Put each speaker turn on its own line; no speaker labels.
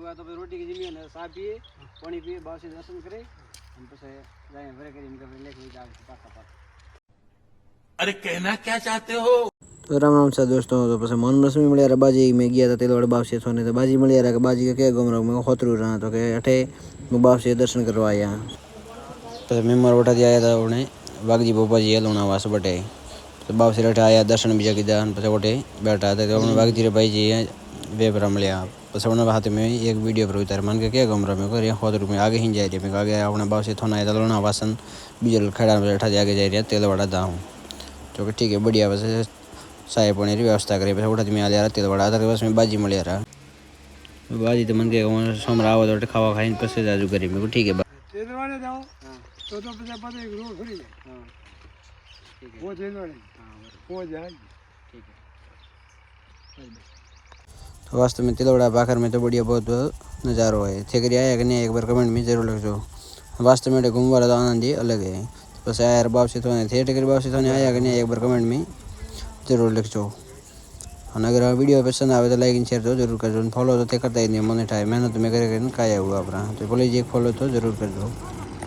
हुआ तो रोटी की जमी ने चा पिए पानी पिए बाबा से दर्शन करे हम પછી જાય ઘરે કરી ઇનકે લેખી જાવ પાકા
अरे कहना क्या चाहते हो।
तो राम राम सा दोस्तों। तो પછી મન રસમી મળ્યા બાજી में गया था तेलवाड़ बाप से सोने तो बाजी मिल रहा बाजी के क्या घूम रहा मैं खोतरू रहा तो के अठे मैं बाप से दर्शन करवा आया। तो मेमर उठा दिया था उन्हें बागजी बोपा जी लोना वास बटे तो बाप से अठे आया दर्शन बीजा की दान પછી उठे बैठा था तो बागजी रे भाई जी वे पर मिलिया પછી उन्होंने हाथ में एक वीडियो पर उतार मन के क्या घूम रहा मैं को खोतरू में आगे ही जा रही मैं आगे अपने बाप से थोना आया लोना वासन बीजल खड़ा बैठा आगे जा रहा तेलवाड़ा दाऊँ तो कि ठीक है बढ़िया बस चाय पानी की व्यवस्था करी પછી उठा में आ जा रहा तेलवाड़ा था बस में बाजी मिल रहा बाजी तो मन के सोमरा आવો तो खावा खाई પછી जाजू करी मैं ठीक है
तेलवाड़े जाओ तो પછી पाते एक रोड खुली है
हां ठीक है
वो तेलवाड़े
हां
वो जाए
ठीक है
तो वास्तव में तेलवाड़ा पाखर में तो बढ़िया बहुत नज़ारो है थे करी आया कि नहीं एक बार कमेंट में जरूर लिखो। वास्तव में घूमने वाला तो आनंद ही अलग है। बस यार बाप से तो थिएटर बाप से तो आया कि नहीं एक बार कमेंट में जरूर लिखो। और अगर वीडियो पसंद आए तो लाइक एंड शेयर तो जरूर कर दो। फॉलो तो करता ही नहीं मन मेहनत में करे काया हुआ अपना तो बोले जी फॉलो तो जरूर कर दो।